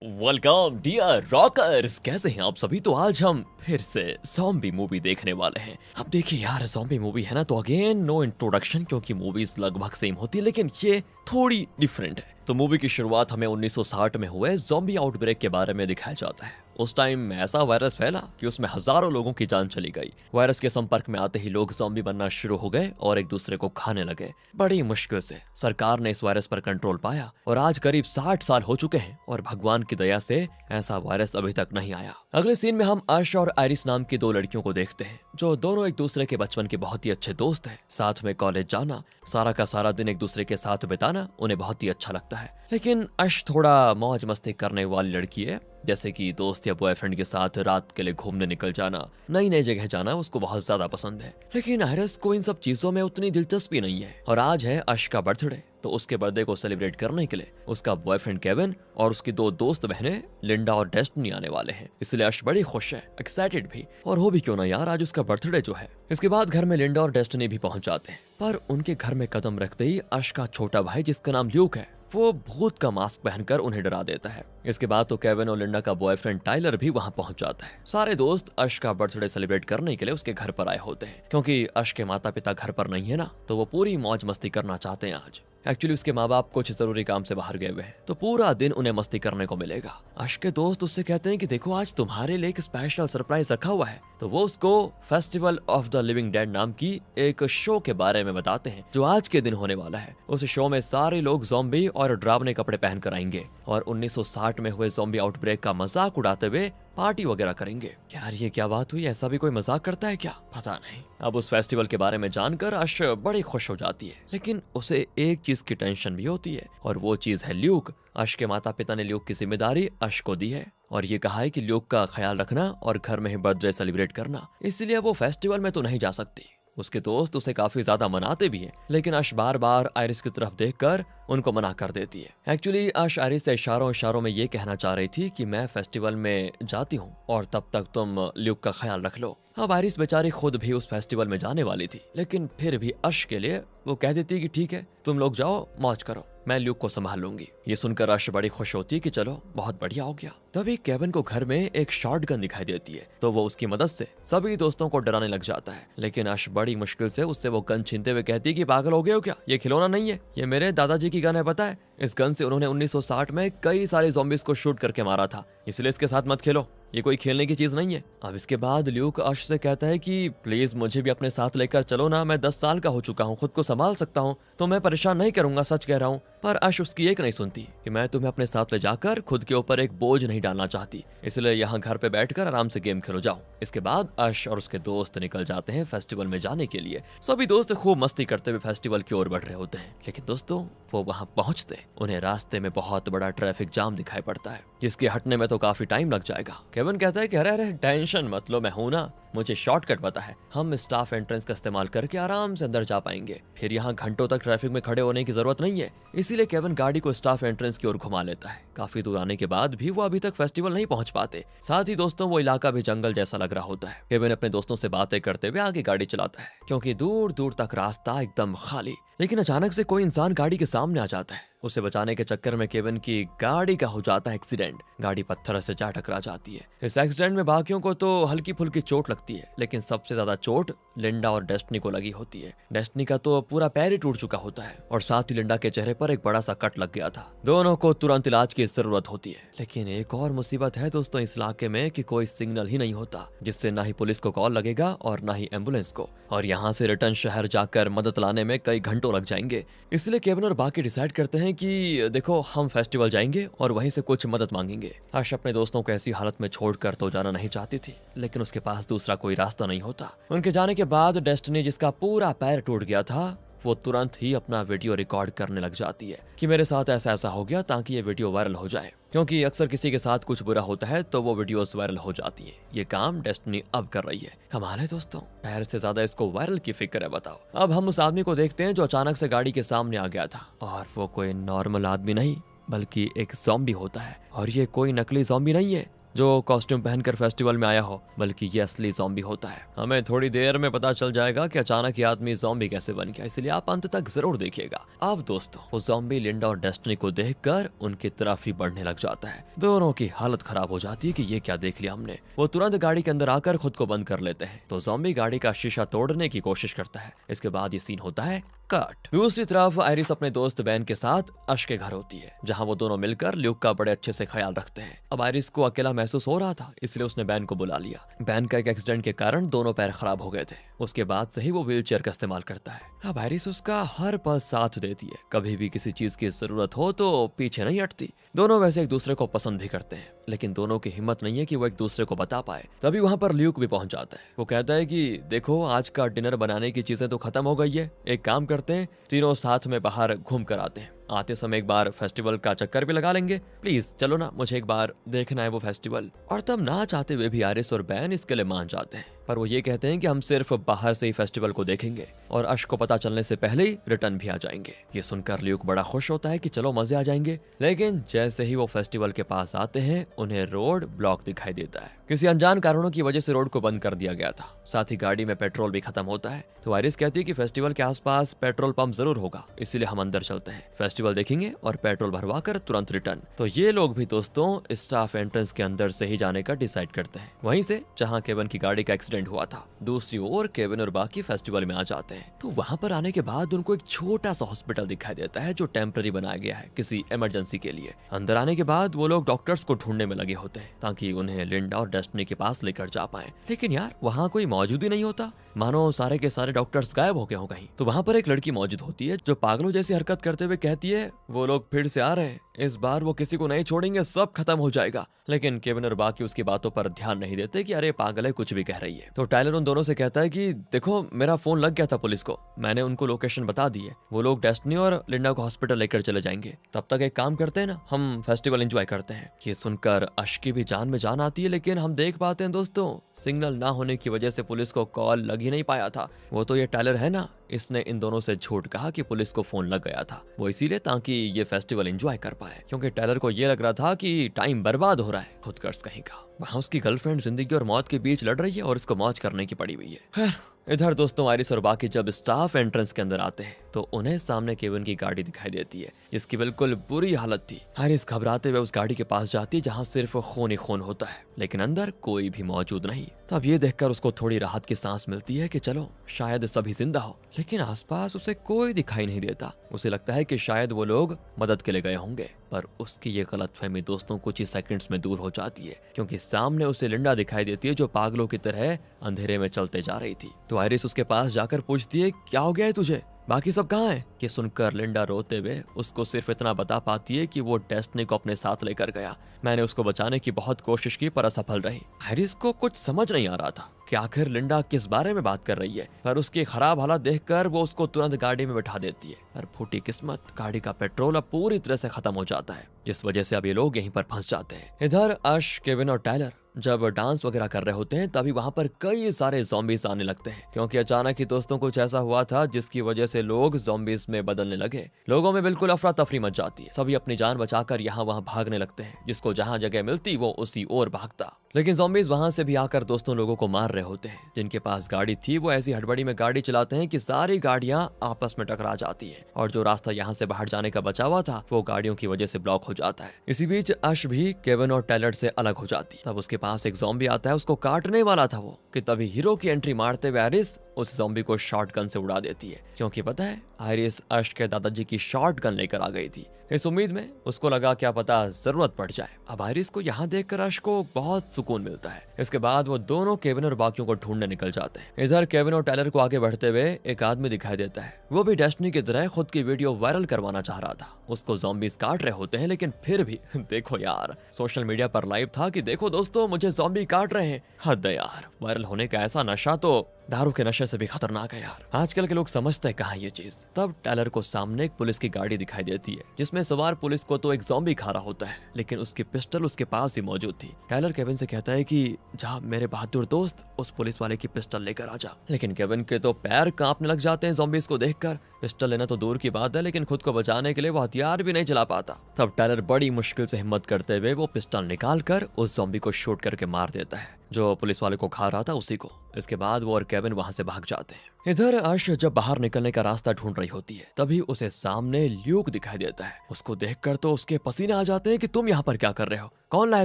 Welcome dear rockers, कैसे हैं आप सभी। तो आज हम फिर से ज़ॉम्बी मूवी देखने वाले हैं। अब देखिए यार, ज़ॉम्बी मूवी है ना, तो अगेन नो इंट्रोडक्शन, क्योंकि मूवीज लगभग सेम होती है लेकिन ये थोड़ी डिफरेंट है। तो मूवी की शुरुआत हमें 1960 में हुए ज़ॉम्बी आउटब्रेक के बारे में दिखाया जाता है। उस टाइम ऐसा वायरस फैला कि उसमें हजारों लोगों की जान चली गई। वायरस के संपर्क में आते ही लोग ज़ॉम्बी बनना शुरू हो गए और एक दूसरे को खाने लगे। बड़ी मुश्किल से सरकार ने इस वायरस पर कंट्रोल पाया और आज करीब 60 साल हो चुके हैं और भगवान की दया से ऐसा वायरस अभी तक नहीं आया। अगले सीन में हम आशा और आयरिस नाम की दो लड़कियों को देखते हैं, जो दोनों एक दूसरे के बचपन के बहुत ही अच्छे दोस्त हैं। साथ में कॉलेज जाना, सारा का सारा दिन एक दूसरे के साथ बिताना उन्हें बहुत ही अच्छा लगता है। लेकिन अश थोड़ा मौज मस्ती करने वाली लड़की है, जैसे कि दोस्त या बॉयफ्रेंड के साथ रात के लिए घूमने निकल जाना, नई नई जगह जाना उसको बहुत ज्यादा पसंद है। लेकिन आयरिस को इन सब चीजों में उतनी दिलचस्पी नहीं है। और आज है अश का बर्थडे, तो उसके बर्थडे को सेलिब्रेट करने के लिए उसका बॉयफ्रेंड केविन और उसकी दो दोस्त बहनें लिंडा और डेस्टिनी आने वाले हैं। इसलिए अश बड़ी खुश है, एक्साइटेड भी। और हो भी क्यों ना यार, आज उसका बर्थडे जो है। इसके बाद घर में लिंडा और डेस्टिनी भी पहुंच जाते हैं, पर उनके घर में कदम रखते ही अश का छोटा भाई, जिसका नाम ल्यूक है, वो भूत का मास्क पहनकर उन्हें डरा देता है। इसके बाद तो केविन और लिंडा का बॉयफ्रेंड टाइलर भी वहां पहुंच जाता है। सारे दोस्त अश का बर्थडे सेलिब्रेट करने के लिए उसके घर पर आए होते हैं, क्योंकि अश के माता पिता घर पर नहीं है ना, तो वो पूरी मौज मस्ती करना चाहते हैं आज। एक्चुअली उसके माँ बाप कुछ जरूरी काम से बाहर गए हुए हैं, तो पूरा दिन उन्हें मस्ती करने को मिलेगा। अश के दोस्त उससे कहते हैं कि देखो, आज तुम्हारे लिए एक स्पेशल सरप्राइज रखा हुआ है। तो वो उसको festival of the living dead नाम की एक शो के बारे में बताते हैं, जो आज के दिन होने वाला है। उस शो में सारे लोग ज़ॉम्बी और डरावने कपड़े पहनकर आएंगे और 1960 में हुए ज़ॉम्बी आउटब्रेक का मजाक उड़ाते हुए पार्टी वगैरह करेंगे। यार ये क्या बात हुई, ऐसा भी कोई मजाक करता है क्या, पता नहीं। अब उस फेस्टिवल के बारे में जानकर अश बड़ी खुश हो जाती है, लेकिन उसे एक चीज की टेंशन भी होती है, और वो चीज है ल्यूक। अश के माता पिता ने ल्यूक की जिम्मेदारी अश को दी है और ये कहा है कि ल्यूक का ख्याल रखना और घर में ही बर्थडे सेलिब्रेट करना, इसलिए वो फेस्टिवल में तो नहीं जा सकती। उसके दोस्त उसे काफी ज्यादा मनाते भी हैं, लेकिन अश बार बार आयरिस की तरफ देखकर उनको मना कर देती है। एक्चुअली अश आयरिस से इशारों इशारों में ये कहना चाह रही थी कि मैं फेस्टिवल में जाती हूँ और तब तक तुम ल्यूक का ख्याल रख लो। अब आयरिस बेचारी खुद भी उस फेस्टिवल में जाने वाली थी, लेकिन फिर भी अश के लिए वो कह देती कि ठीक है, तुम लोग जाओ, मौज करो, मैं ल्यूक को संभाल लूंगी। ये सुनकर अश बड़ी खुश होती है कि चलो बहुत बढ़िया हो गया। तभी केविन को घर में एक शॉटगन दिखाई देती है, तो वो उसकी मदद से सभी दोस्तों को डराने लग जाता है। लेकिन अश बड़ी मुश्किल से उससे वो गन छीनते हुए कहती है कि पागल हो गए हो क्या, ये खिलौना नहीं है, ये मेरे दादाजी की गन है, पता है। इस गन से उन्होंने 1960 में कई सारे ज़ॉम्बीज़ को शूट करके मारा था, इसलिए इसके साथ मत खेलो, ये कोई खेलने की चीज नहीं है। अब इसके बाद ल्यूक अश से कहता है कि प्लीज मुझे भी अपने साथ लेकर चलो ना, मैं 10 साल का हो चुका हूँ, खुद को संभाल सकता हूँ, तो मैं परेशान नहीं करूंगा, सच कह रहा हूँ। पर अश उसकी एक नहीं सुनती कि मैं तुम्हें अपने साथ ले जाकर खुद के ऊपर एक बोझ नहीं डालना चाहती, इसलिए यहाँ घर पे बैठकर आराम से गेम खेलो जाओ। इसके बाद अश और उसके दोस्त निकल जाते हैं फेस्टिवल में जाने के लिए। सभी दोस्त खूब मस्ती करते हुए फेस्टिवल की ओर बढ़ रहे होते हैं, लेकिन दोस्तों वो वहाँ पहुंचते उन्हें रास्ते में बहुत बड़ा ट्रैफिक जाम दिखाई पड़ता है, जिसके हटने में तो काफी टाइम लग जाएगा। केविन कहता है कि अरे अरे टेंशन मत लो, मैं हूं ना, मुझे शॉर्टकट पता है, हम स्टाफ एंट्रेंस का इस्तेमाल करके आराम से अंदर जा पाएंगे, फिर यहाँ घंटों तक ट्रैफिक में खड़े होने की जरूरत नहीं है। इसीलिए केविन गाड़ी को स्टाफ एंट्रेंस की ओर घुमा लेता है। काफी दूर आने के बाद भी वो अभी तक फेस्टिवल नहीं पहुंच पाते। साथ ही दोस्तों वो इलाका भी जंगल जैसा लग रहा होता है। केविन अपने दोस्तों से बातें करते हुए आगे गाड़ी चलाता है, क्योंकि दूर दूर तक रास्ता एकदम खाली। लेकिन अचानक से कोई इंसान गाड़ी के सामने आ जाता है। उसे बचाने के चक्कर में केविन की गाड़ी का हो जाता है एक्सीडेंट। गाड़ी पत्थर से जा टकरा जाती है। इस एक्सीडेंट में बाकियों को तो हल्की फुल्की चोट लगती है, लेकिन सबसे ज्यादा चोट लिंडा और डेस्टिनी को लगी होती है। डेस्टिनी का तो पूरा पैर ही टूट चुका होता है और साथ ही लिंडा के चेहरे पर एक बड़ा सा कट लग गया था। दोनों को तुरंत इलाज की जरूरत होती है। लेकिन एक और मुसीबत है दोस्तों इस इलाके में कि कोई सिग्नल ही नहीं होता, जिससे ना ही पुलिस को कॉल लगेगा और ना ही एम्बुलेंस को, और यहाँ से रिटर्न शहर जाकर मदद लाने में कई घंटों लग जाएंगे। इसलिए केविन और बाकी डिसाइड करते हैं कि देखो, हम फेस्टिवल जाएंगे और वहीं से कुछ मदद मांगेंगे। अश अपने दोस्तों को ऐसी हालत में छोड़कर तो जाना नहीं चाहती थी, लेकिन उसके पास दूसरा कोई रास्ता नहीं होता। उनके जाने के बाद डेस्टिनी, जिसका पूरा पैर टूट गया था, वो तुरंत ही अपना वीडियो रिकॉर्ड करने लग जाती है कि मेरे साथ ऐसा ऐसा हो गया, ताकि ये वीडियो वायरल हो जाए, क्योंकि अक्सर किसी के साथ कुछ बुरा होता है तो वो वीडियोस वायरल हो जाती है। ये काम डेस्टिनी अब कर रही है। कमाल है दोस्तों, पैर से ज्यादा इसको वायरल की फिक्र है, बताओ। अब हम उस आदमी को देखते हैं जो अचानक से गाड़ी के सामने आ गया था, और वो कोई नॉर्मल आदमी नहीं बल्कि एक ज़ॉम्बी होता है। और ये कोई नकली ज़ॉम्बी नहीं है, जो कॉस्ट्यूम पहनकर फेस्टिवल में आया हो, बल्कि ये असली ज़ॉम्बी होता है। हमें थोड़ी देर में पता चल जाएगा कि अचानक ये आदमी ज़ॉम्बी कैसे बन गया, इसलिए आप अंत तक जरूर देखिएगा। अब दोस्तों वो ज़ॉम्बी लिंडा और डेस्टिनी को देखकर उनकी तरफ ही बढ़ने लग जाता है। दोनों की हालत खराब हो जाती है कि ये क्या देख लिया हमने। वो तुरंत गाड़ी के अंदर आकर खुद को बंद कर लेते हैं, तो ज़ॉम्बी गाड़ी का शीशा तोड़ने की कोशिश करता है। इसके बाद ये सीन होता है कट। दूसरी तरफ आयरिस अपने दोस्त बैन के साथ अश के घर होती है, जहां वो दोनों मिलकर ल्यूक का बड़े अच्छे से ख्याल रखते हैं। अब आयरिस को अकेला महसूस हो रहा था, इसलिए उसने बैन को बुला लिया। बैन का एक एक्सीडेंट के कारण दोनों पैर खराब हो गए थे, उसके बाद से ही वो व्हील चेयर का इस्तेमाल करता है। अब आयरिस उसका हर पल साथ देती है, कभी भी किसी चीज की जरूरत हो तो पीछे नहीं हटती। दोनों वैसे एक दूसरे को पसंद भी करते हैं, लेकिन दोनों की हिम्मत नहीं है कि वो एक दूसरे को बता पाए। तभी वहां पर ल्यूक भी पहुंच जाता है। वो कहता है कि देखो आज का डिनर बनाने की चीजें तो खत्म हो गई है, एक काम करते हैं तीनों साथ में बाहर घूम कर आते हैं। आते समय एक बार फेस्टिवल का चक्कर भी लगा लेंगे, प्लीज चलो ना, मुझे एक बार देखना है वो फेस्टिवल। और तब ना चाहते हुए भी आयरिस और बैन इसके लिए मान जाते हैं, पर वो ये कहते हैं कि हम सिर्फ बाहर से ही फेस्टिवल को देखेंगे और अश को पता चलने से पहले ही रिटर्न भी आ जाएंगे। ये सुनकर ल्यूक बड़ा खुश होता है कि चलो मजे आ जाएंगे, लेकिन जैसे ही वो फेस्टिवल के पास आते हैं उन्हें रोड ब्लॉक दिखाई देता है। किसी अनजान कारणों की वजह से रोड को बंद कर दिया गया था, साथ ही गाड़ी में पेट्रोल भी खत्म होता है। तो आयरिस कहती है कि फेस्टिवल के आसपास पेट्रोल पंप जरूर होगा, इसीलिए हम अंदर चलते हैं, फेस्टिवल देखेंगे और पेट्रोल भरवा कर तुरंत रिटर्न। तो ये लोग भी दोस्तों स्टाफ एंट्रेंस के अंदर से ही जाने का डिसाइड करते हैं, वहीं से जहां केविन की गाड़ी का एक्सीडेंट हुआ था। दूसरी ओर केविन और बाकी फेस्टिवल में आ जाते हैं। तो वहां पर आने के बाद उनको एक छोटा सा हॉस्पिटल दिखाई देता है जो टेम्पररी बनाया गया है किसी इमरजेंसी के लिए। अंदर आने के बाद वो लोग डॉक्टर्स को ढूंढने में लगे होते हैं ताकि उन्हें लिंडा और डेस्टिनी के पास लेकर जा पाए, लेकिन यार वहाँ कोई मौजूद ही नहीं होता, मानो सारे के सारे डॉक्टर्स गायब हो गए हो कहीं। तो वहां पर एक लड़की मौजूद होती है जो पागलों जैसी हरकत करते हुए कहती है वो लोग फिर से आ रहे हैं, इस बार वो किसी को नहीं छोड़ेंगे, सब खत्म हो जाएगा। लेकिन केविन और बाकी उसकी बातों पर ध्यान नहीं देते कि अरे पागल है, कुछ भी कह रही है। तो टाइलर उन दोनों से कहता है कि देखो मेरा फोन लग गया था पुलिस को, मैंने उनको लोकेशन बता दी है, वो लोग डेस्टिनी और लिंडा को हॉस्पिटल लेकर चले जाएंगे, तब तक एक काम करते हैं ना, हम फेस्टिवल एंजॉय करते हैं। ये सुनकर अश की भी जान में जान आती है, लेकिन हम देख पाते हैं दोस्तों सिग्नल ना होने की वजह से पुलिस को कॉल लग ही नहीं पाया था। वो तो ये टाइलर है ना, इसने इन दोनों से झूठ कहा कि पुलिस को फोन लग गया था, वो इसीलिए ताकि ये फेस्टिवल एंजॉय कर पाए, क्योंकि टाइलर को ये लग रहा था कि टाइम बर्बाद हो रहा है, खुद कर्ज कहीं का। वहाँ उसकी गर्लफ्रेंड जिंदगी और मौत के बीच लड़ रही है और इसको मौज करने की पड़ी हुई है। खैर इधर दोस्तों आयरिस और बाकी जब स्टाफ एंट्रेंस के अंदर आते हैं तो उन्हें सामने केविन की गाड़ी दिखाई देती है जिसकी बिल्कुल बुरी हालत थी। आयरिस घबराते हुए उस गाड़ी के पास जाती है जहां सिर्फ खून ही खून होता है, लेकिन अंदर कोई भी मौजूद नहीं। तब ये देखकर उसको थोड़ी राहत की सांस मिलती है कि चलो शायद सभी जिंदा हो, लेकिन आसपास उसे कोई दिखाई नहीं देता। उसे लगता है कि शायद वो लोग मदद के लिए गए होंगे, पर उसकी ये गलतफहमी दोस्तों कुछ ही सेकंड्स में दूर हो जाती है, क्योंकि सामने उसे लिंडा दिखाई देती है जो पागलों की तरह अंधेरे में चलते जा रही थी। तो आयरिस उसके पास जाकर पूछती है क्या हो गया है तुझे, बाकी सब कहाँ हैं? ये सुनकर लिंडा रोते हुए उसको सिर्फ इतना बता पाती है कि वो डेस्टिनी को अपने साथ लेकर गया, मैंने उसको बचाने की बहुत कोशिश की पर असफल रही। आयरिस को कुछ समझ नहीं आ रहा था कि आखिर लिंडा किस बारे में बात कर रही है, पर उसकी खराब हालत देखकर वो उसको तुरंत गाड़ी में बैठा देती है। पर फूटी किस्मत, गाड़ी का पेट्रोल अब पूरी तरह से खत्म हो जाता है, जिस वजह से अब ये लोग यहीं पर फंस जाते हैं। इधर अश, केविन और टाइलर जब डांस वगैरह कर रहे होते हैं तभी वहां पर कई सारे ज़ॉम्बीज आने लगते हैं, क्योंकि अचानक ही दोस्तों कुछ ऐसा हुआ था जिसकी वजह से लोग ज़ॉम्बीज में बदलने लगे। लोगों में बिल्कुल अफरा तफरी मच जाती है, सभी अपनी जान बचाकर यहाँ वहाँ भागने लगते हैं, जिसको जहाँ जगह मिलती वो उसी ओर भागता। लेकिन ज़ॉम्बीज वहां से भी आकर दोस्तों लोगों को मार रहे होते हैं। जिनके पास गाड़ी थी वो ऐसी हड़बड़ी में गाड़ी चलाते हैं कि सारी गाड़ियां आपस में टकरा जाती हैं, और जो रास्ता यहाँ से बाहर जाने का बचा हुआ था वो गाड़ियों की वजह से ब्लॉक हो जाता है। इसी बीच अश भी केविन और टाइलर से अलग हो जाती है। तब उसके पास एक ज़ॉम्बी आता है, उसको काटने वाला था वो, कि तभी हीरो की एंट्री मारते हुए आयरिस उस ज़ॉम्बी को शॉटगन से उड़ा देती है, क्योंकि पता है आयरिस अश के दादाजी की शॉटगन लेकर आ गई थी। इस उम्मीद में उसको लगा क्या पता जरूरत पड़ जाए। अब आयरिस को यहाँ देखकर अश को बहुत सुकून मिलता है। इसके बाद वो दोनों केविन और बाकियों को ढूंढने निकल जाते हैं। इधर केविन और टाइलर को आगे बढ़ते हुए एक आदमी दिखाई देता है, वो भी डेस्टिनी की तरह खुद की वीडियो वायरल करवाना चाह रहा था। उसको ज़ॉम्बीज काट रहे होते हैं, लेकिन फिर भी देखो यार, सोशल मीडिया पर लाइव था कि देखो दोस्तों मुझे ज़ॉम्बी काट रहे हैं। हद है यार, वायरल होने का ऐसा नशा तो दारू के नशे से भी खतरनाक है यार। आजकल के लोग समझते हैं कहाँ ये चीज। तब टायलर को सामने एक पुलिस की गाड़ी दिखाई देती है जिसमें सवार पुलिस को तो एक ज़ॉम्बी खा रहा होता है, लेकिन उसकी पिस्टल उसके पास ही मौजूद थी। टायलर केविन से कहता है कि जा मेरे बहादुर दोस्त, उस पुलिस वाले की पिस्टल लेकर आ जा। लेकिन केविन के तो पैर कांपने लग जाते हैं ज़ॉम्बीज को देखकर। पिस्टल लेना तो दूर की बात है, लेकिन खुद को बचाने के लिए वो हथियार भी नहीं चला पाता। तब टायलर बड़ी मुश्किल से हिम्मत करते हुए वो पिस्टल निकाल कर उस ज़ॉम्बी को शूट करके मार देता है जो पुलिस वाले को खा रहा था उसी को। इसके बाद वो और केविन वहां से भाग जाते हैं। इधर आश जब बाहर निकलने का रास्ता ढूंढ रही होती है तभी उसे सामने ल्यूक दिखाई देता है। उसको देखकर तो उसके पसीने आ जाते हैं कि तुम यहाँ पर क्या कर रहे हो, कौन लाया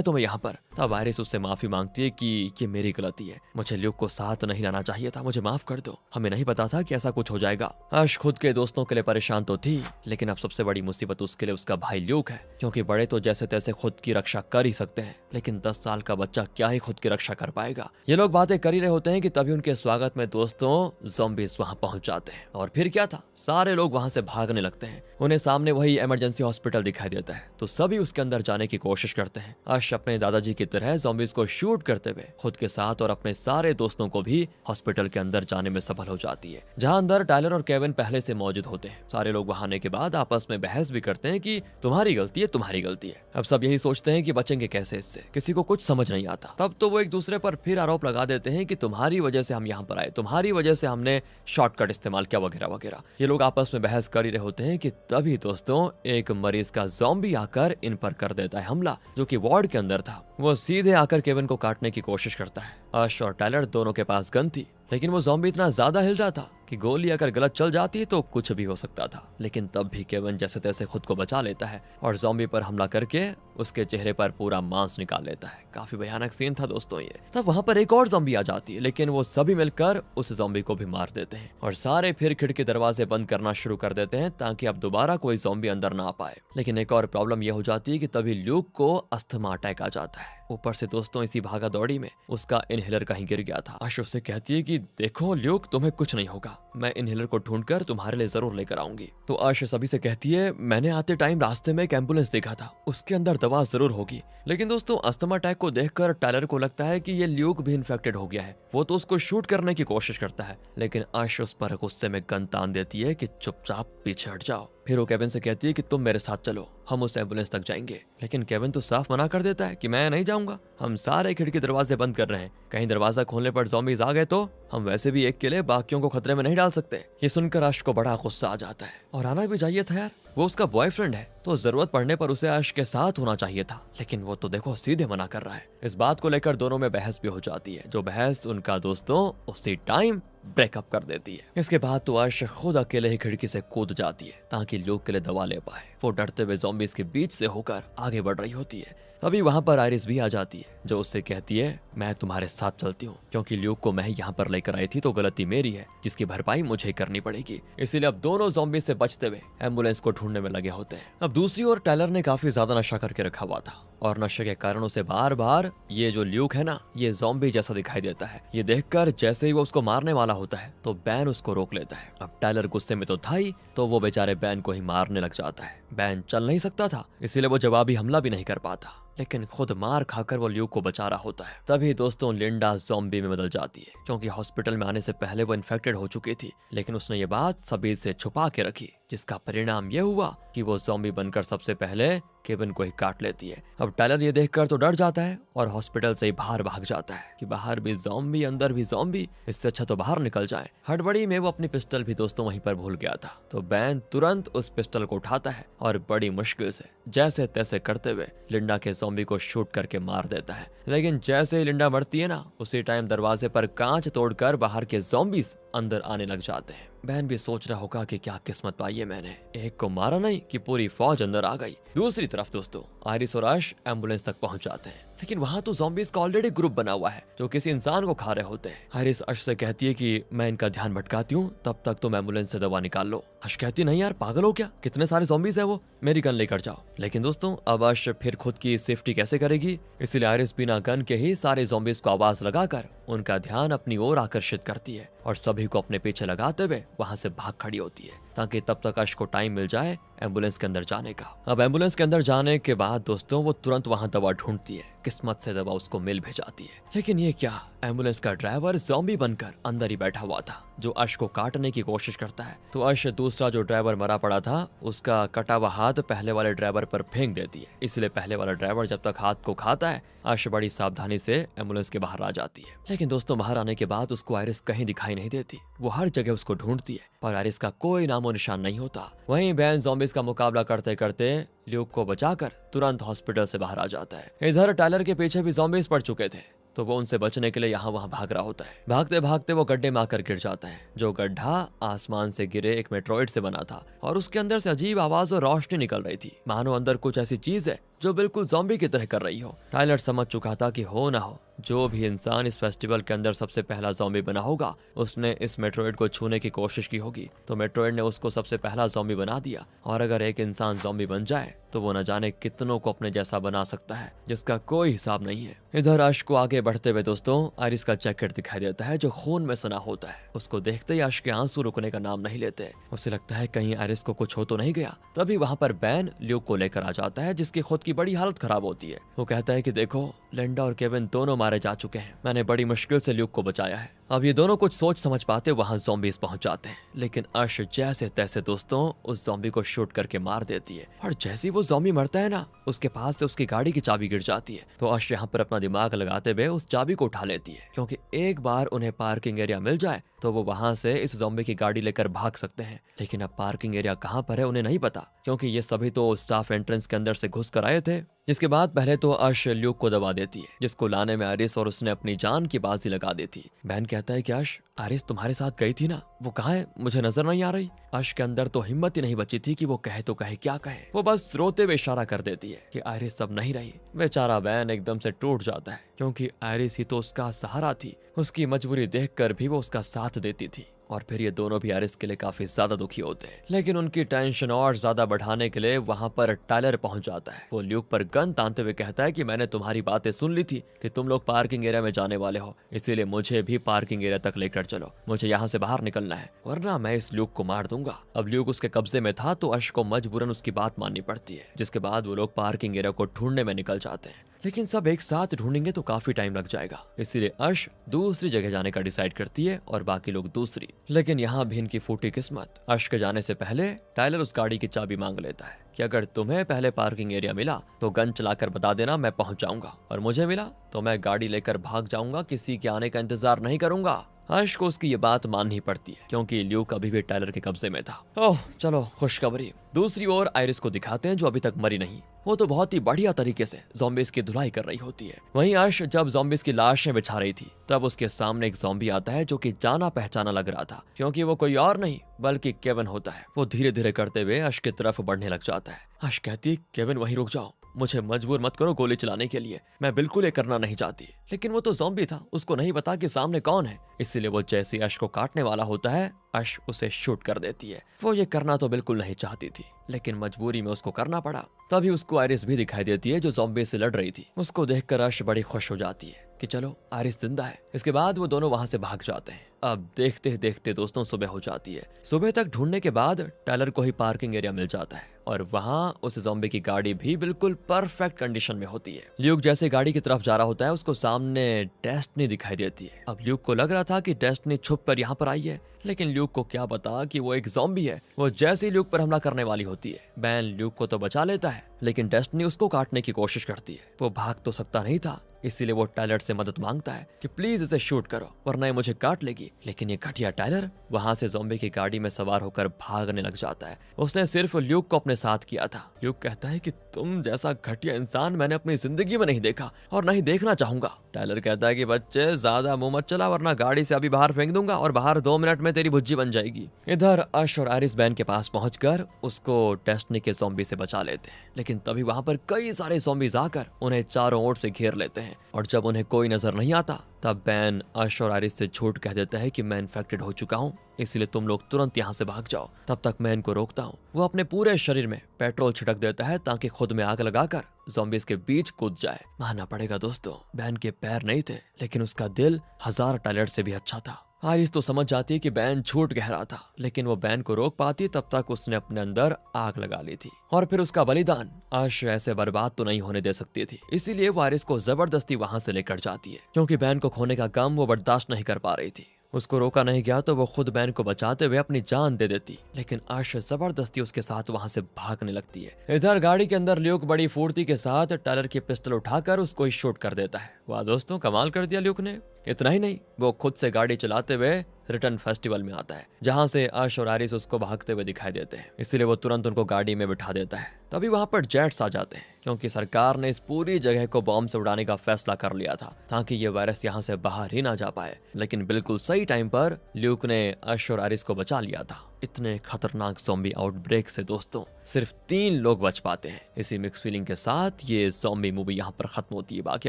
तुम्हें यहाँ पर। तब आयरिस उससे माफी मांगती है कि ये मेरी गलती है, मुझे ल्यूक को साथ नहीं लाना चाहिए था, मुझे माफ कर दो, हमें नहीं पता था कि ऐसा कुछ हो जाएगा। आश खुद के दोस्तों के लिए परेशान तो थी, लेकिन अब सबसे बड़ी मुसीबत उसके लिए उसका भाई ल्यूक है, क्योंकि बड़े तो जैसे तैसे खुद की रक्षा कर ही सकते हैं, लेकिन 10 साल का बच्चा क्या ही खुद की रक्षा कर पाएगा। ये लोग बातें कर ही रहे होते हैं कि तभी उनके स्वागत में दोस्तों ज़ॉम्बीज वहां पहुंच जाते हैं। और फिर क्या था, सारे लोग वहां से भागने लगते हैं। उन्हें सामने वही इमरजेंसी हॉस्पिटल दिखाई देता है तो सभी उसके अंदर जाने की कोशिश करते हैं। आश अपने दादाजी की तरह ज़ॉम्बीज को शूट करते हुए खुद के साथ और अपने सारे दोस्तों को भी हॉस्पिटल के अंदर जाने में सफल हो जाती है, जहां अंदर टायलर और केविन पहले से मौजूद होते हैं। सारे लोग वहां आने के बाद आपस में बहस भी करते हैं कि तुम्हारी गलती है, तुम्हारी गलती है। अब सब यही सोचते हैं कि बचेंगे कैसे इससे, किसी को कुछ समझ नहीं आता। तब तो वो एक दूसरे पर फिर आरोप लगा देते हैं कि तुम्हारी वजह से हम यहाँ पर आए, तुम्हारी वजह से हमने शॉर्टकट इस्तेमाल किया वगैरह वगैरह। ये लोग आपस में बहस कर ही रहे होते हैं कि तभी दोस्तों एक मरीज का ज़ॉम्बी आकर इन पर कर देता है हमला, जो कि वार्ड के अंदर था। वो सीधे आकर केविन को काटने की कोशिश करता है। आश और टायलर दोनों के पास गन थी, लेकिन वो ज़ॉम्बी इतना ज्यादा हिल रहा था कि गोली अगर गलत चल जाती तो कुछ भी हो सकता था। लेकिन तब भी केविन जैसे तैसे खुद को बचा लेता है और ज़ॉम्बी पर हमला करके उसके चेहरे पर पूरा मांस निकाल लेता है। काफी भयानक सीन था दोस्तों ये। तब वहां पर एक और ज़ॉम्बी आ जाती है, लेकिन वो सभी मिलकर उस ज़ॉम्बी को भी मार देते हैं और सारे फिर खिड़की दरवाजे बंद करना शुरू कर देते हैं ताकि अब दोबारा कोई ज़ॉम्बी अंदर ना आ पाए। लेकिन एक और प्रॉब्लम यह हो जाती है कि तभी ल्यूक को अस्थमा अटैक आ जाता है। ऊपर से दोस्तों इसी भागा दौड़ी में उसका इनहेलर कहीं गिर गया था। आश उससे कहती है कि देखो ल्यूक, तुम्हें कुछ नहीं होगा, मैं इनहेलर को ढूंढकर तुम्हारे लिए जरूर लेकर आऊंगी। तो आश सभी से कहती है मैंने आते टाइम रास्ते में एक एम्बुलेंस देखा था, उसके अंदर दवा जरूर होगी। लेकिन दोस्तों अस्थमा अटैक को देखकर टायलर को लगता है कि ये ल्यूक भी इन्फेक्टेड हो गया है। वो तो उसको शूट करने की कोशिश करता है, लेकिन आश उस पर गुस्से में गन तान देती है कि चुपचाप पीछे हट जाओ। फिर वो केविन से कहती है कि तुम मेरे साथ चलो, हम उस एम्बुलेंस तक जाएंगे। लेकिन केविन तो साफ मना कर देता है कि मैं नहीं जाऊंगा, हम सारे खिड़की दरवाजे बंद कर रहे हैं, कहीं दरवाजा खोलने पर ज़ॉम्बीज आ गए तो हम वैसे भी एक के लिए बाकियों को खतरे में नहीं डाल सकते। ये सुनकर आश को बड़ा गुस्सा आ जाता है और आना भी चाहिए था यार, वो उसका बॉयफ्रेंड है तो जरूरत पड़ने पर उसे आश के साथ होना चाहिए था, लेकिन वो तो देखो सीधे मना कर रहा है। इस बात को लेकर दोनों में बहस भी हो जाती है, जो बहस उनका दोस्तों उसी टाइम ब्रेकअप कर देती है। इसके बाद तो आश खुद अकेले ही खिड़की से कूद जाती है ताकि ल्यूक के लिए दवा ले पाए। वो डरते हुए ज़ॉम्बीज के बीच से होकर आगे बढ़ रही होती है। तभी वहां पर आयरिस भी आ जाती है, जो उससे कहती है मैं तुम्हारे साथ चलती हूँ, क्योंकि ल्यूक को मैं यहाँ पर लेकर आई थी तो गलती मेरी है, जिसकी भरपाई मुझे करनी पड़ेगी। इसीलिए अब दोनों ज़ॉम्बी से बचते हुए एम्बुलेंस को ढूंढने में लगे होते हैं। अब दूसरी ओर टायलर ने काफी ज्यादा नशा करके रखा हुआ था और नशे के कारण उसे बार बार ये जो ल्यूक है ना, ये ज़ॉम्बी जैसा दिखाई देता है। ये देखकर जैसे ही वो उसको मारने वाला होता है तो बैन उसको रोक लेता है। अब टायलर गुस्से में तो था ही, तो वो बेचारे बैन को ही मारने लग जाता है। बैन चल नहीं सकता था, इसीलिए वो जवाबी हमला भी नहीं कर पाता, लेकिन खुद मार खाकर वो ल्यूक को बचा रहा होता है। तभी दोस्तों लिंडा ज़ॉम्बी में बदल जाती है, क्योंकि हॉस्पिटल में आने से पहले वो इन्फेक्टेड हो चुकी थी, लेकिन उसने ये बात सभी से छुपा के रखी, जिसका परिणाम ये हुआ कि वो ज़ॉम्बी बनकर सबसे पहले केविन को ही काट लेती है। अब टायलर ये देखकर तो डर जाता है और हॉस्पिटल से ही बाहर भाग जाता है कि बाहर भी ज़ॉम्बी अंदर भी ज़ॉम्बी, इससे अच्छा तो बाहर निकल जाए। हड़बड़ी में वो अपनी पिस्टल भी दोस्तों वहीं पर भूल गया था, तो बैन तुरंत उस पिस्टल को उठाता है और बड़ी मुश्किल से जैसे तैसे करते हुए लिंडा के ज़ॉम्बी को शूट करके मार देता है। लेकिन जैसे ही लिंडा मरती है ना, उसी टाइम दरवाजे पर कांच तोड़कर बाहर के ज़ॉम्बीज अंदर आने लग जाते हैं। बहन भी सोच रहा होगा कि क्या किस्मत पाई है मैंने, एक को मारा नहीं कि पूरी फौज अंदर आ गई। दूसरी तरफ दोस्तों आयरिस और आश एम्बुलेंस तक पहुंच जाते हैं, लेकिन वहां तो ज़ॉम्बीज का ऑलरेडी ग्रुप बना हुआ है जो किसी इंसान को खा रहे होते हैं। आयरिस आश से कहती है कि मैं इनका ध्यान भटकाती हूँ, तब तक तुम एम्बुलेंस से दवा निकाल लो। आश कहती नहीं यार पागल हो क्या, कितने सारे ज़ॉम्बीज है वो, मेरी गन लेकर जाओ। लेकिन दोस्तों अब आश फिर खुद की सेफ्टी कैसे करेगी, इसलिए आयरिस बिना गन के ही सारे ज़ॉम्बीज को आवाज लगाकर उनका ध्यान अपनी ओर आकर्षित करती है और सभी को अपने पीछे लगाते हुए वहां से भाग खड़ी होती है, ताकि तब तक आश को टाइम मिल जाए एम्बुलेंस के अंदर जाने का। अब एम्बुलेंस के अंदर जाने के बाद दोस्तों वो तुरंत वहां दवा ढूंढती है। किस्मत से दवा उसको मिल भी जाती है, लेकिन ये क्या, एम्बुलेंस का ड्राइवर ज़ॉम्बी बनकर अंदर ही बैठा हुआ था जो अश को काटने की कोशिश करता है। तो अश दूसरा जो ड्राइवर मरा पड़ा था उसका कटा हुआ हाथ पहले वाले ड्राइवर पर फेंक देती है। इसलिए पहले वाला ड्राइवर जब तक हाथ को खाता है अश बड़ी सावधानी से एम्बुलेंस के बाहर आ जाती है। लेकिन दोस्तों बाहर आने के बाद उसको आयरिस कहीं दिखाई नहीं देती। वो हर जगह उसको ढूंढती है पर आयरिस का कोई नामो निशान नहीं होता। वहीं बैन ज़ॉम्बीज का मुकाबला करते करते ल्यूक को बचाकर तुरंत हॉस्पिटल से बाहर आ जाता है। इधर टायलर के पीछे भी ज़ॉम्बीज पड़ चुके थे तो वो उनसे बचने के लिए यहाँ वहाँ भाग रहा होता है। भागते भागते वो गड्ढे में आकर गिर जाता है। जो गड्ढा आसमान से गिरे एक मेट्रोइड से बना था और उसके अंदर से अजीब आवाज और रोशनी निकल रही थी, मानो अंदर कुछ ऐसी चीज है जो बिल्कुल ज़ॉम्बी की तरह कर रही हो। टायलर समझ चुका था कि हो ना हो जो भी इंसान इस फेस्टिवल के अंदर सबसे पहला ज़ॉम्बी बना होगा उसने इस मेट्रोइड को छूने की कोशिश की होगी। तो मेट्रोइड ने उसको सबसे पहला ज़ॉम्बी बना दिया और अगर एक इंसान ज़ॉम्बी बन जाए तो वो न जाने कितनों को अपने जैसा बना सकता है जिसका कोई हिसाब नहीं है। इधर अश को आगे बढ़ते हुए दोस्तों आयरिस का जैकेट दिखाई देता है जो खून में सना होता है। उसको देखते ही अश के आंसू रुकने का नाम नहीं लेते। उसे लगता है कहीं आयरिस को कुछ हो तो नहीं गया। तभी वहाँ पर बैन ल्यूक को लेकर आ जाता है जिसकी खुद की बड़ी हालत खराब होती है। वो कहता है कि देखो लिंडा और केविन दोनों मारे जा चुके हैं, मैंने बड़ी मुश्किल से ल्यूक को बचाया है। अब ये दोनों कुछ सोच समझ पाते वहाँ ज़ॉम्बीज पहुंच जाते हैं लेकिन अश जैसे तैसे दोस्तों उस ज़ॉम्बी को शूट करके मार देती है और जैसे ही वो ज़ॉम्बी मरता है ना उसके पास से उसकी गाड़ी की चाबी गिर जाती है। तो अश यहाँ पर अपना दिमाग लगाते हुए उस चाबी को उठा लेती है क्योंकि एक बार उन्हें पार्किंग एरिया मिल जाए तो वो वहां से इस ज़ॉम्बी की गाड़ी लेकर भाग सकते हैं। लेकिन अब पार्किंग एरिया कहाँ पर है उन्हें नहीं पता क्योंकि ये सभी तो स्टाफ एंट्रेंस के अंदर से घुस कर आए थे। जिसके बाद पहले तो अश ल्यूक को दबा देती है जिसको लाने में आयरिस और उसने अपनी जान की बाजी लगा देती। बहन कहता है कि अश आयरिस तुम्हारे साथ गई थी ना, वो कहाँ है, मुझे नजर नहीं आ रही। अश के अंदर तो हिम्मत ही नहीं बची थी कि वो कहे तो कहे क्या कहे। वो बस रोते हुए इशारा कर देती है कि आयरिस अब नहीं रही। बेचारा बैन एकदम से टूट जाता है क्योंकि आयरिस ही तो उसका सहारा थी। उसकी मजबूरी देखकर भी वो उसका साथ देती थी और फिर ये दोनों भी आयरिस के लिए काफी ज्यादा दुखी होते हैं। लेकिन उनकी टेंशन और ज्यादा बढ़ाने के लिए वहां पर टायलर पहुंच जाता है। वो ल्यूक पर गन तानते हुए कहता है कि मैंने तुम्हारी बातें सुन ली थी कि तुम लोग पार्किंग एरिया में जाने वाले हो, इसीलिए मुझे भी पार्किंग एरिया तक लेकर चलो, मुझे यहाँ से बाहर निकलना है वरना मैं इस ल्यूक को मार दूंगा। अब ल्यूक उसके कब्जे में था तो अश को मजबूरन उसकी बात माननी पड़ती है। जिसके बाद वो लोग पार्किंग एरिया को ढूंढने में निकल जाते हैं लेकिन सब एक साथ ढूंढेंगे तो काफी टाइम लग जाएगा। इसीलिए अश दूसरी जगह जाने का डिसाइड करती है और बाकी लोग दूसरी। लेकिन यहाँ भी इनकी फूटी किस्मत। अश के जाने से पहले टायलर उस गाड़ी की चाबी मांग लेता है कि अगर तुम्हें पहले पार्किंग एरिया मिला तो गन चलाकर बता देना, मैं पहुंच जाऊंगा, और मुझे मिला तो मैं गाड़ी लेकर भाग जाऊंगा, किसी के आने का इंतजार नहीं करूंगा। अश को उसकी ये बात माननी पड़ती है क्योंकि ल्यूक अभी भी टायलर के कब्जे में था। ओह चलो खुशखबरी। दूसरी ओर आयरिस को दिखाते हैं जो अभी तक मरी नहीं। वो तो बहुत ही बढ़िया तरीके से ज़ॉम्बीज की धुलाई कर रही होती है। वहीं अश जब ज़ॉम्बीज की लाशें बिछा रही थी तब उसके सामने एक ज़ॉम्बी आता है जो कि जाना पहचाना लग रहा था क्योंकि वो कोई और नहीं बल्कि केविन होता है। वो धीरे धीरे करते हुए अश की तरफ बढ़ने लग जाता है। अश कहती है केविन वहीं रुक जाओ, मुझे मजबूर मत करो गोली चलाने के लिए, मैं बिल्कुल ये करना नहीं चाहती। लेकिन वो तो ज़ॉम्बी था, उसको नहीं पता कि सामने कौन है, इसीलिए वो जैसे ही अश को काटने वाला होता है अश उसे शूट कर देती है। वो ये करना तो बिल्कुल नहीं चाहती थी लेकिन मजबूरी में उसको करना पड़ा। तभी उसको आयरिस भी दिखाई देती है जो ज़ॉम्बी से लड़ रही थी। उसको देखकर अश बड़ी खुश हो जाती है कि चलो आयरिस जिंदा है। इसके बाद वो दोनों वहां से भाग जाते हैं। अब देखते देखते दोस्तों सुबह हो जाती है। सुबह तक ढूंढने के बाद टायलर को ही पार्किंग एरिया मिल जाता है और वहां उस ज़ॉम्बी की गाड़ी भी बिल्कुल परफेक्ट कंडीशन में होती है। ल्यूक जैसे गाड़ी की तरफ जा रहा होता है उसको सामने डेस्टिनी दिखाई देती है। अब ल्यूक को लग रहा था कि डेस्टिनी छुप कर यहाँ पर आई है लेकिन ल्यूक को क्या पता कि वो एक ज़ॉम्बी है। वो जैसे ही ल्यूक पर हमला करने वाली होती है बैन ल्यूक को तो बचा लेता है लेकिन डेस्टिनी उसको काटने की कोशिश करती है। वो भाग तो सकता नहीं था इसीलिए वो टायलर से मदद मांगता है कि प्लीज इसे शूट करो वरना ये मुझे काट लेगी। लेकिन ये घटिया टायलर वहां से ज़ॉम्बी की गाड़ी में सवार होकर भागने लग जाता है। उसने सिर्फ ल्यूक को अपने साथ किया था। ल्यूक कहता है कि तुम जैसा घटिया इंसान मैंने अपनी जिंदगी में नहीं देखा और नहीं देखना चाहूंगा। टायलर कहता है कि बच्चे ज्यादा मुंह मत चला वरना गाड़ी से अभी बाहर फेंक दूंगा और बाहर 2 मिनट में तेरी भुज्जी बन जाएगी। इधर अश और आयरिस बैन के पास पहुंचकर उसको डेस्टिनी के ज़ॉम्बी से बचा लेते हैं लेकिन तभी वहां पर कई सारे ज़ॉम्बीज आकर उन्हें चारों ओर से घेर लेते हैं और जब उन्हें कोई नजर नहीं आता तब बैन अश और आयरिस से झूठ कह देता है कि मैं इन्फेक्टेड हो चुका हूँ इसलिए तुम लोग तुरंत यहाँ से भाग जाओ। तब तक मैं इनको रोकता हूँ। वो अपने पूरे शरीर में पेट्रोल छिड़क देता है ताकि खुद में आग लगाकर ज़ॉम्बीज के बीच कूद जाए। मानना पड़ेगा दोस्तों बैन के पैर नहीं थे लेकिन उसका दिल 1000 टायलर से भी अच्छा था। आरिस तो समझ जाती है कि बैन झूठ कह रहा था, लेकिन वो बैन को रोक पाती तब तक उसने अपने अंदर आग लगा ली थी। और फिर उसका बलिदान आश ऐसे बर्बाद तो नहीं होने दे सकती थी, इसीलिए वो आरिस को जबरदस्ती वहां से लेकर जाती है, क्योंकि बैन को खोने का गम वो बर्दाश्त नहीं कर पा रही थी। उसको रोका नहीं गया तो वो खुद बैन को बचाते हुए अपनी जान दे देती, लेकिन आश जबरदस्ती उसके साथ वहां से भागने लगती है। इधर गाड़ी के अंदर ल्यूक बड़ी फुर्ती के साथ टायलर की पिस्टल उठाकर उसको ही शूट कर देता है। वाह दोस्तों, कमाल कर दिया ल्यूक ने। इतना ही नहीं, वो खुद से गाड़ी चलाते हुए रिटर्न फेस्टिवल में आता है, जहां से आश और आरिस उसको भागते हुए दिखाई देते हैं। इसीलिए वो तुरंत उनको गाड़ी में बिठा देता है। तभी वहां पर जेट्स आ जाते हैं, क्योंकि सरकार ने इस पूरी जगह को बॉम्ब से उड़ाने का फैसला कर लिया था, ताकि ये वायरस यहाँ से बाहर ही ना जा पाए। लेकिन बिल्कुल सही टाइम पर ल्यूक ने आश और आरिस को बचा लिया था। इतने खतरनाक ज़ॉम्बी आउटब्रेक से दोस्तों सिर्फ 3 लोग बच पाते हैं। इसी मिक्स फीलिंग के साथ ये ज़ॉम्बी मूवी यहाँ पर खत्म होती है। बाकी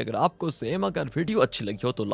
अगर आपको सेम अगर वीडियो अच्छी लगी हो तो